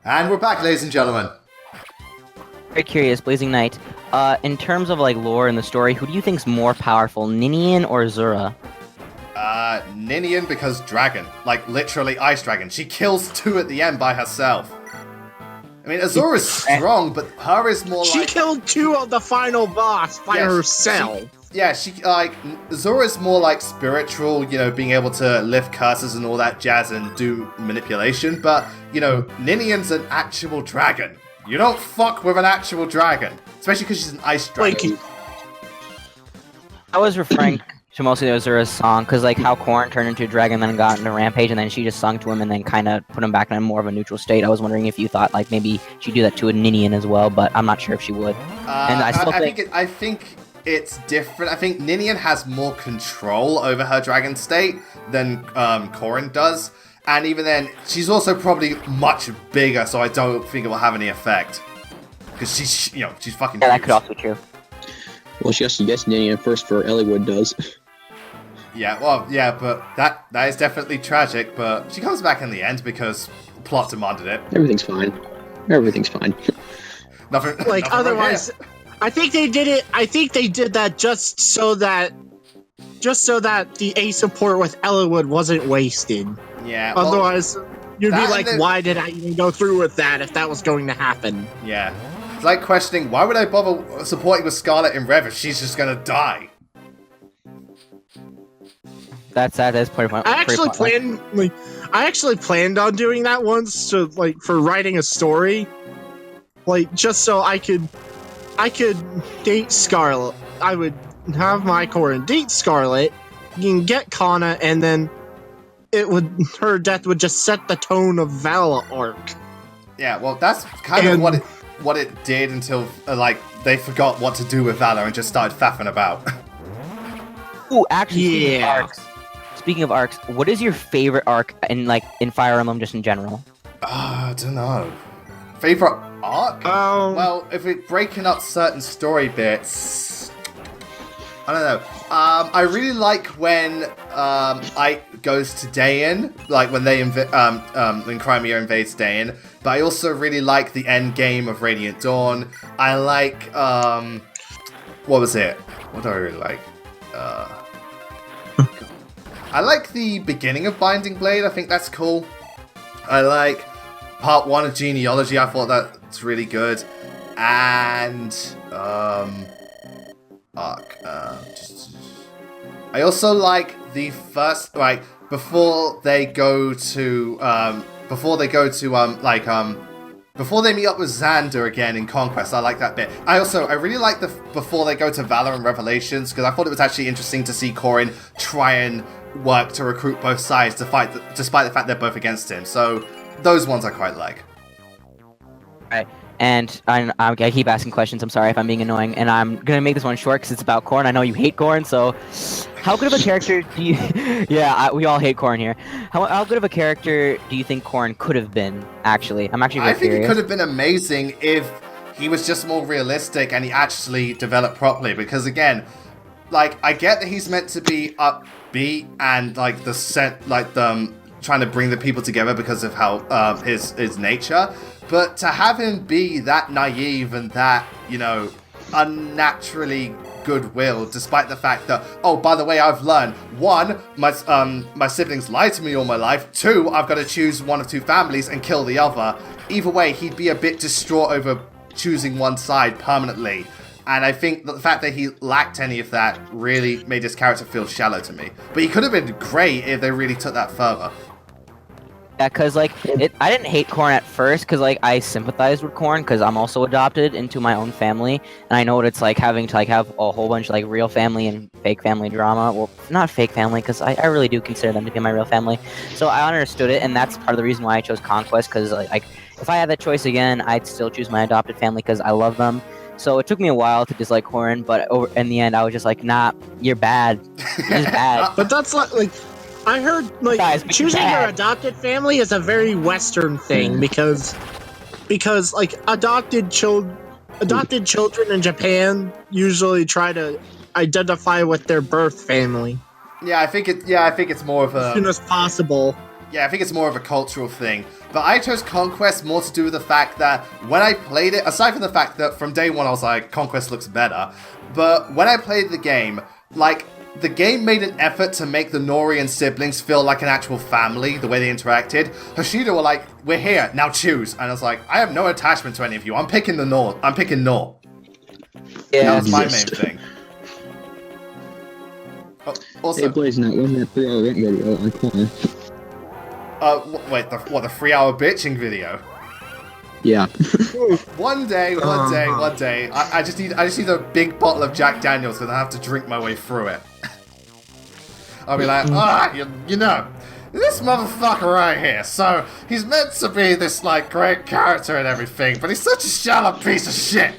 And we're back, ladies and gentlemen. Very curious, Blazing Knight. In terms of like lore in the story, who do you think's more powerful, Ninian or Zura? Ninian because dragon. Like, literally ice dragon. She kills 2 at the end by herself. I mean, Azura's strong, but her is more like... She killed 2 of the final boss by herself. Azura's more like spiritual, you know, being able to lift curses and all that jazz and do manipulation, but, you know, Ninian's an actual dragon. You don't fuck with an actual dragon. Especially because she's an ice dragon. I was referring to mostly Azura's song, because like how Korn turned into a dragon, then got into Rampage, and then she just sung to him and then kind of put him back in a more of a neutral state. I was wondering if you thought like maybe she'd do that to a Ninian as well, but I'm not sure if she would. And I think it's different. I think Ninian has more control over her dragon state than Corrin does. And even then, she's also probably much bigger, so I don't think it will have any effect. Because she's fucking Yeah, that huge. could also be true. Well, she has to guess Ninian first for Eliwood does. Yeah, well, yeah, but that is definitely tragic, but she comes back in the end because plot demanded it. Everything's fine. Everything's fine. Nothing. Like, nothing otherwise, wrong here. I think they did it. I think they did that just so that the A support with Eliwood wasn't wasted. Yeah. Well, Otherwise, you'd be that like, and then- why did I even go through with that if that was going to happen? yeah. It's like questioning, why would I bother supporting with Scarlet in Rev if she's just gonna die? That's point point. I actually planned on doing that once to for writing a story, just so I could date Scarlet. I would have my Korrin date Scarlet, you can get Kana, and then her death would just set the tone of Vala arc. Yeah, well, that's kind of what it did until they forgot what to do with Valor and just started faffing about. Ooh, actually, Yeah. Speaking of arcs, what is your favorite arc in Fire Emblem just in general? I don't know. Favorite arc? Well, if we're breaking up certain story bits, I don't know. I really like when Ike goes to Dayan, like when when Crimea invades Dayan. But I also really like the end game of Radiant Dawn. I like what was it? What do I really like? I like the beginning of Binding Blade. I think that's cool. I like part 1 of Genealogy. I thought that's really good. And arc. I also like the first, before they go to before they meet up with Xander again in Conquest. I like that bit. I really like before they go to Valor and Revelations, because I thought it was actually interesting to see Corrin try and work to recruit both sides to fight, despite the fact they're both against him. So those ones I quite like. Right. And I keep asking questions. I'm sorry if I'm being annoying, and I'm gonna make this one short because it's about Korn. I know you hate Korn, so how good of a character do you? We all hate Korn here. How good of a character do you think Korn could have been? Actually, I'm actually very I think curious. it could have been amazing if he was just more realistic and he actually developed properly. Because again, I get that he's meant to be upbeat and trying to bring the people together because of how his nature. But to have him be that naive and that, unnaturally goodwill, despite the fact that, oh, by the way, I've learned, 1, my siblings lied to me all my life, 2, I've got to choose one of 2 families and kill the other. Either way, he'd be a bit distraught over choosing one side permanently. And I think that the fact that he lacked any of that really made his character feel shallow to me. But he could have been great if they really took that further. Yeah, because I didn't hate Korn at first, because I sympathized with Korn because I'm also adopted into my own family, and I know what it's like having to have a whole bunch of real family and fake family drama. Well, not fake family, because I really do consider them to be my real family. So I understood it, and that's part of the reason why I chose Conquest. Because if I had that choice again, I'd still choose my adopted family because I love them. So it took me a while to dislike Korn, but in the end, I was just like, nah, you're bad. You're just bad. But that's I heard Guys, choosing bad. your adopted family is a very Western thing because adopted children in Japan usually try to identify with their birth family Yeah, I think it's more of as soon a... as possible. Yeah, I think it's more of a cultural thing. But I chose Conquest more to do with the fact that when I played it, aside from the fact that from day one I was like, Conquest looks better, but when I played the game, like, the game made an effort to make the Norian siblings feel like an actual family, the way they interacted. Hoshida were like, we're here, now choose. And I was like, I have no attachment to any of you. I'm picking the Nor. I'm picking Nor. Yeah, That was my main thing. Oh, also, Hey, Blaze, now when that 3-hour rant video on corner. wait, the 3-hour bitching video? Yeah. One day, I just need a big bottle of Jack Daniels because I have to drink my way through it. I'll be like, you know, this motherfucker right here, so he's meant to be this, like, great character and everything, but he's such a shallow piece of shit.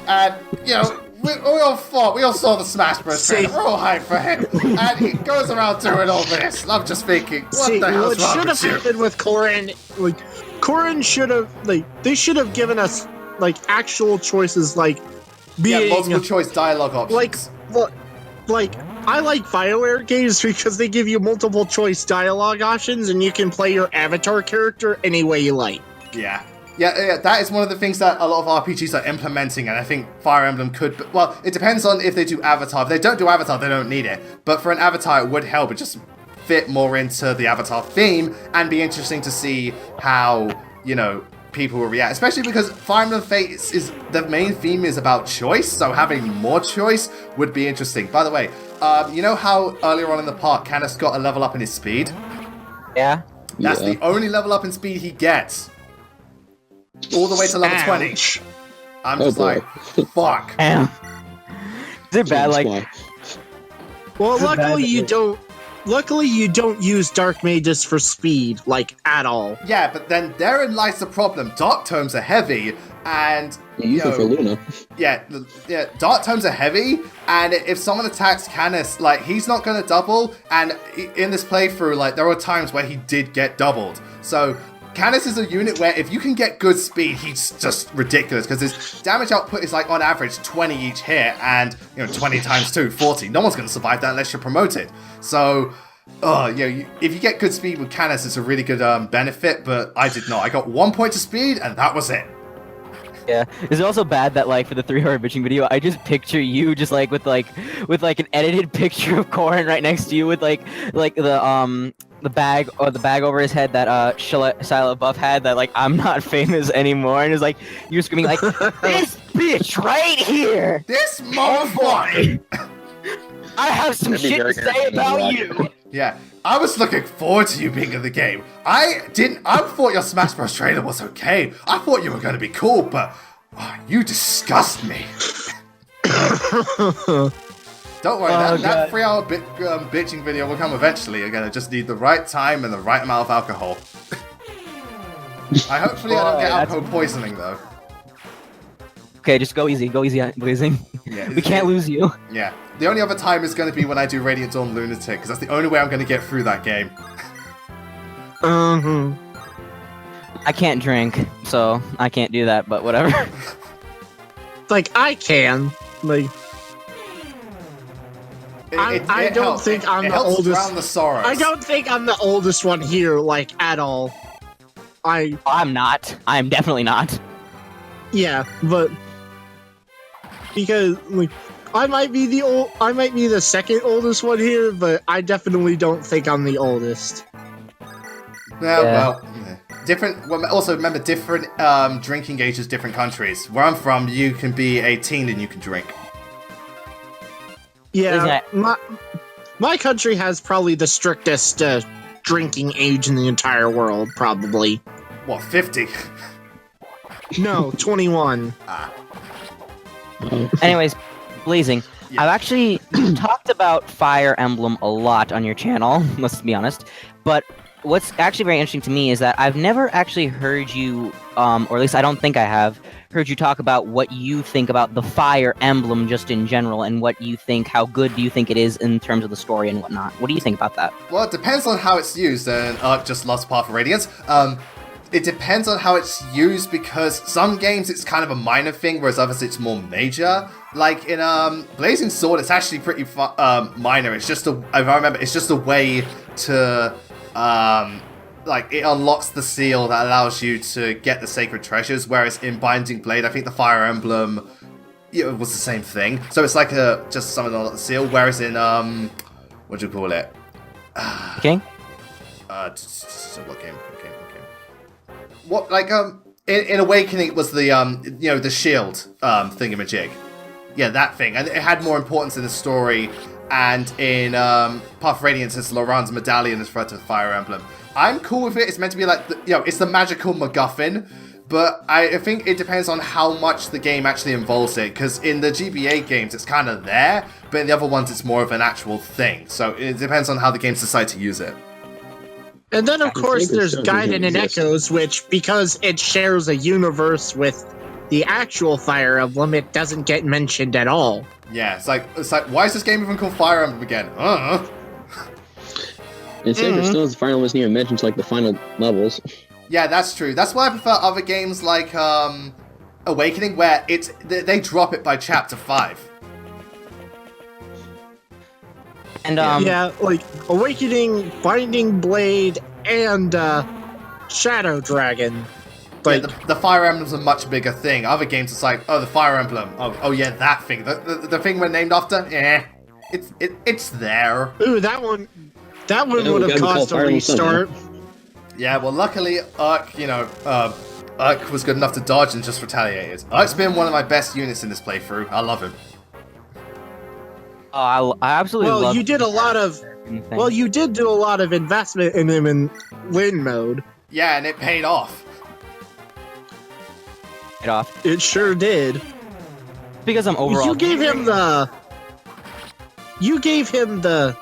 And, you know, we all saw the Smash Bros. Trailer, we're all hyped for him, and he goes around doing all this, and I'm just thinking, what the hell's wrong with you? What should have happened with Corrin, like, Corrin should have, like, they should have given us, like, actual choices, like, being... Yeah, multiple choice dialogue options. Like, I like BioWare games because they give you multiple choice dialogue options and you can play your avatar character any way you like. Yeah, that is one of the things that a lot of RPGs are implementing, and I think Fire Emblem could... Well, it depends on if they do Avatar. If they don't do Avatar, they don't need it. But for an Avatar, it would help. It just fit more into the Avatar theme, and be interesting to see how, you know, people will react. Especially because Fire Emblem Fates is... The main theme is about choice, so having more choice would be interesting. By the way, you know how earlier on in the part, Canis got a level up in his speed? Yeah. That's the only level up in speed he gets. All the way to level 20. I'm just like, fuck. Damn. Is it bad, like... Well, luckily you don't use Dark Mages for speed, like, at all. Yeah, but then therein lies the problem. Dark Tomes are heavy, and... You use them for Luna. Yeah, Dark Tomes are heavy, and if someone attacks Canis, like, he's not gonna double, and in this playthrough, like, there were times where he did get doubled. So... Canis is a unit where if you can get good speed, he's just ridiculous because his damage output is like on average 20 each hit, and you know 20 times 2, 40. No one's going to survive that unless you're promoted. So, if you get good speed with Canis, it's a really good benefit. But I did not. I got 1 point to speed, and that was it. Yeah, it's also bad that like for the 3-hour bitching video, I just picture you just like with an edited picture of Corrin right next to you with like the bag over his head that Shia LaBeouf had that like I'm not famous anymore, and it's like you're screaming like this bitch right here, this motherfucker. I have some shit to say about you. Yeah, I was looking forward to you being in the game. I thought your Smash Bros. Trailer was okay. I thought you were going to be cool, but you disgust me. Don't worry, that 3-hour bitching video will come eventually. You're going to just need the right time and the right amount of alcohol. Hopefully I don't get alcohol poisoning, though. Okay, just go easy, Blazing. Yeah, we can't lose you. Yeah. The only other time is going to be when I do Radiant Dawn Lunatic, because that's the only way I'm going to get through that game. I can't drink, so I can't do that, but whatever. Like, I can. Like... I don't think I'm the oldest. The sorrows. I don't think I'm the oldest one here, like, at all. I'm not. I'm definitely not. Yeah, but because like I might be the second oldest one here, but I definitely don't think I'm the oldest. Well, different. Well, also remember different drinking ages, different countries. Where I'm from, you can be 18 and you can drink. Yeah, my country has probably the strictest drinking age in the entire world, probably. What, 50? No, 21. Anyways, Blazing, I've actually talked about Fire Emblem a lot on your channel, let's be honest, but what's actually very interesting to me is that I've never actually heard you, or at least I don't think I have, heard you talk about what you think about the Fire Emblem just in general, and what you think, how good do you think it is in terms of the story and whatnot. What do you think about that? Well, it depends on how it's used, and just Lost Path of Radiance. It depends on how it's used, because some games it's kind of a minor thing, whereas others it's more major. Like in Blazing Sword, it's actually pretty minor. It's just if I remember, it's just a way to like it unlocks the seal that allows you to get the sacred treasures, whereas in Binding Blade, I think the Fire Emblem it was the same thing. So it's like just something on the seal, whereas in what do you call it? King? What game? What like in Awakening it was the the shield thingamajig. Yeah, that thing, and it had more importance in the story. And in Path of Radiance, it's Laurent's medallion is referred to the Fire Emblem. I'm cool with it. It's meant to be like it's the magical MacGuffin. But I think it depends on how much the game actually involves it, because in the GBA games it's kind of there, but in the other ones it's more of an actual thing. So it depends on how the games decide to use it. And then, of course, there's Gaiden and exist. Echoes, which, because it shares a universe with the actual Fire Emblem, it doesn't get mentioned at all. Yeah, it's like why is this game even called Fire Emblem again? And Sacred Stones, the Fire Emblem wasn't even mentioned to like the final levels. Yeah, that's true. That's why I prefer other games like Awakening, where they drop it by chapter 5. And Yeah, like Awakening, Binding Blade, and Shadow Dragon. Like, the Fire Emblem's a much bigger thing. Other games, it's like, oh, the Fire Emblem. Oh yeah, that thing. The thing we're named after. It's there. ooh, that one know, would have we gotta call caused a Fire Emblem restart. Yeah, well, luckily, Urk, Urk was good enough to dodge and just retaliated. Urk's been one of my best units in this playthrough. I love him. I absolutely love. Well, you did a lot of. thing. Well, you did do a lot of investment in him in win mode. Yeah, and it paid off. Get off It sure did. because I'm overall. You gave him the. You gave him the.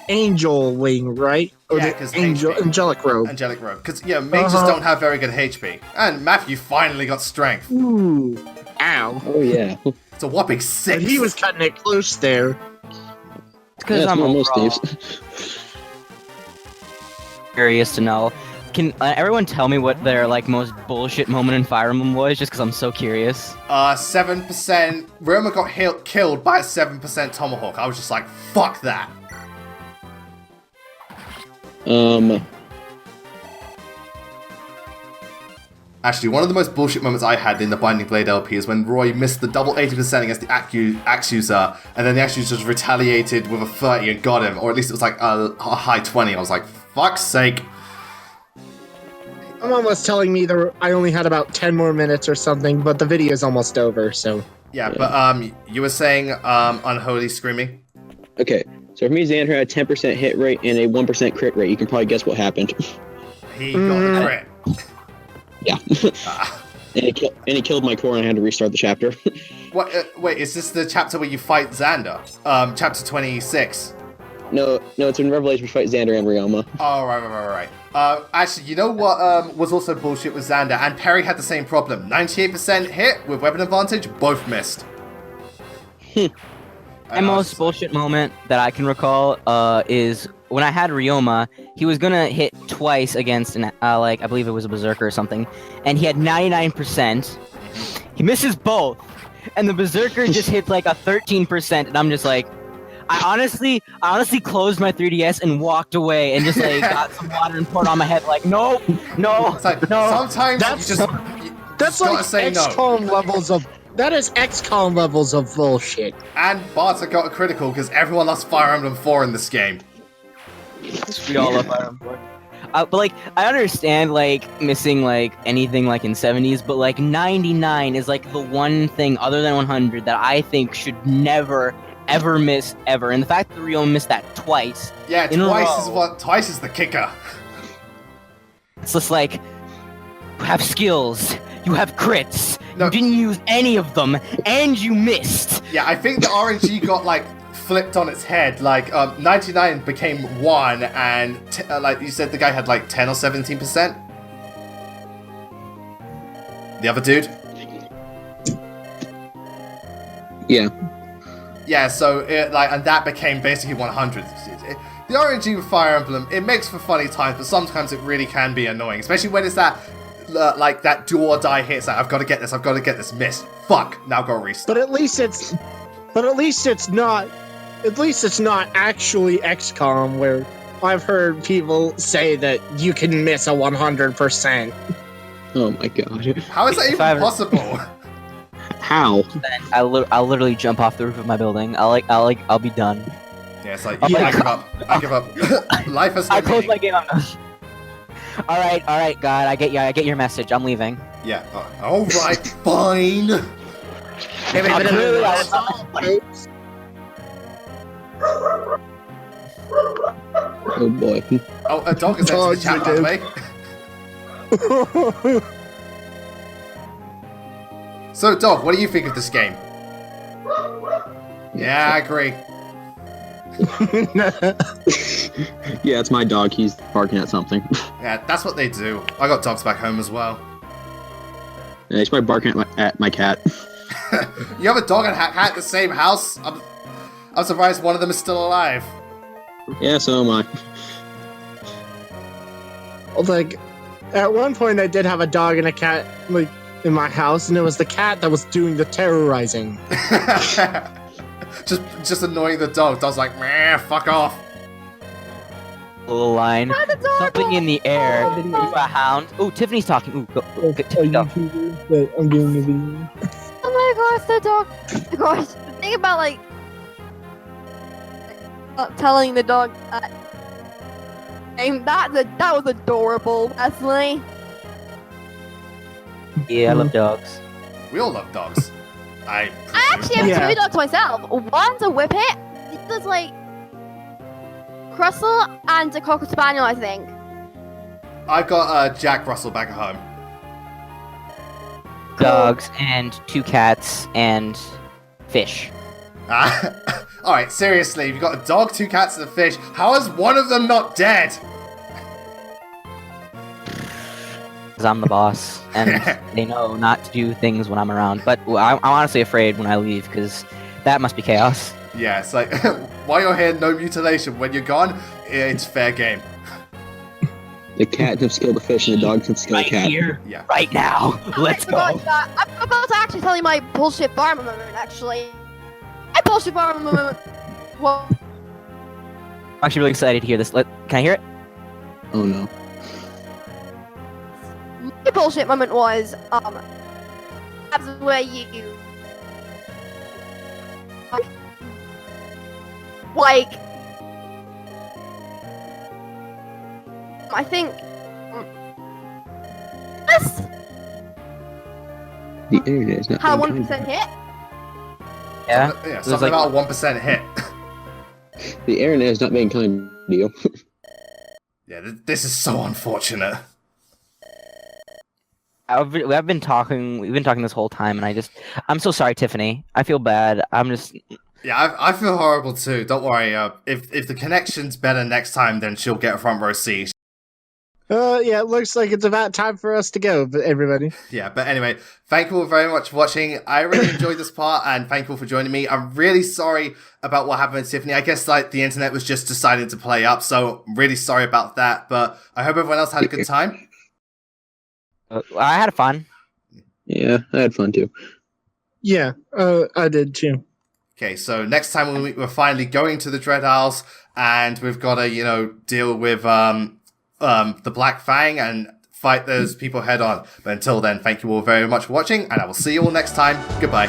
Angel wing, right? Or Yeah, the 'cause angelic robe. Angelic Robe. Because, mages don't have very good HP. And Matthew finally got strength. Ooh, ow! Oh yeah. It's a whopping 6. But he was cutting it close there. because Yeah, I'm it's most overall Steve's. curious to know. Can everyone tell me what their most bullshit moment in Fire Emblem was? Just because I'm so curious. 7%. Roma got killed by a 7% Tomahawk. I was just like, fuck that. Actually, one of the most bullshit moments I had in the Binding Blade LP is when Roy missed the double 80% against the axe user, and then the axe user just retaliated with a 30 and got him, or at least it was like a high 20. I was like, fuck's sake. Someone was telling me I only had about 10 more minutes or something, but the video's almost over, so. Yeah, but you were saying Unholy Screaming? Okay, so for me, Xander had a 10% hit rate and a 1% crit rate. You can probably guess what happened. He got the crit. Yeah. And he killed my core and I had to restart the chapter. What? Wait, is this the chapter where you fight Xander? Chapter 26. No, it's in Revelation we fight Xander and Ryoma. Oh, right. Actually, you know what was also bullshit with Xander? And Perry had the same problem. 98% hit with weapon advantage, both missed. My most bullshit moment that I can recall is when I had Ryoma. He was gonna hit twice against an I believe it was a Berserker or something, and he had 99%. He misses both, and the Berserker just hits like a 13%, and I'm just like, I honestly closed my 3DS and walked away and just got some water and poured on my head no. It's like, no. sometimes That's- you That's gotta like say no. XCOM levels of. That is XCOM levels of bullshit. And Bartek got a critical because everyone loves Fire Emblem 4 in this game. We all love Fire Emblem. But I understand missing anything in 70s, but 99 is the one thing other than 100 that I think should never ever miss ever. And the fact that Ryo missed that twice. Yeah, in a row, twice is the kicker. It's just you have skills, you have crits, No. you didn't use any of them, and you missed. Yeah, I think the RNG got flipped on its head. 99 became 1, and you said the guy had 10 or 17%. The other dude. Yeah. Yeah, so and that became basically 100. The RNG with Fire Emblem, it makes for funny times, but sometimes it really can be annoying, especially when it's that that do or die hit. It's like, I've got to get this, missed. Fuck, now go restart. But at least it's not. At least it's not actually XCOM where I've heard people say that you can miss a 100%. Oh my god. How is that If even I ever- possible? How? Then I'll literally jump off the roof of my building. I'll be done. Yeah, it's like, Yeah. I give up. I give up. Life has no I close meaning. my game. I'm done. All right, God. I get your message. I'm leaving. Yeah. Alright, fine. Oh boy. Oh, a dog is into the Dogs chat, by the way. Oh, So, Dog, what do you think of this game? Yeah, I agree. Yeah, it's my dog. He's barking at something. Yeah, that's what they do. I got dogs back home as well. Yeah, he's probably barking at my cat. You have a dog and a cat at the same house? I'm surprised one of them is still alive. Yeah, so am I. like, at one point I did have a dog and a cat, like, in my house, and it was the cat that was doing the terrorizing. just annoying the dog. Dog's like, meh, fuck off. Little line. Something in the air. Oh, Ooh, a hound. Ooh, Tiffany's talking. Ooh, go. Tiffany, go. that I'm doing a video. Oh my gosh, the dog. Oh gosh, think about like telling the dog that. And that was adorable, Wesley. Yeah, I love dogs. We all love dogs. I I actually have Yeah. two dogs myself. One's a whippet. The other's like Russell and a Cocker Spaniel, I think. I've got Jack Russell back at home. Dogs and 2 cats and fish. Alright, seriously, you've got a dog, 2 cats, and a fish. How is one of them not dead? Because I'm the boss, and they know not to do things when I'm around. But I'm honestly afraid when I leave, because that must be chaos. Yeah, it's like, while you're here, no mutilation. When you're gone, it's fair game. The cat can scale the fish and the dog can scale the cat. here, Yeah. right now. Let's I forgot go. that. I'm about to actually tell you my bullshit farmer moment, actually. My bullshit farmer moment. Well, I'm actually really excited to hear this. Can I hear it? Oh no. my bullshit moment was, that's where you like, I think, this The internet is not had a being 1% kind. hit. Yeah. Yeah, was something like- about a 1% hit. The internet is not being kind to you. Yeah, this is so unfortunate. We've been talking this whole time, and I'm so sorry, Tiffany. I feel bad. Yeah, I feel horrible too. Don't worry. If the connection's better next time, then she'll get a front row seat. Yeah, it looks like it's about time for us to go, but everybody. Yeah, but anyway, thank you all very much for watching. I really enjoyed this part, and thank you all for joining me. I'm really sorry about what happened with Tiffany. I guess like the internet was just deciding to play up, so I'm really sorry about that. But I hope everyone else had a good time. I had fun. Yeah, I had fun too. Yeah, I did too. Okay, so next time we're finally going to the Dread Isles, and we've got to deal with the Black Fang and fight those people head on. But until then, thank you all very much for watching, and I will see you all next time. Goodbye.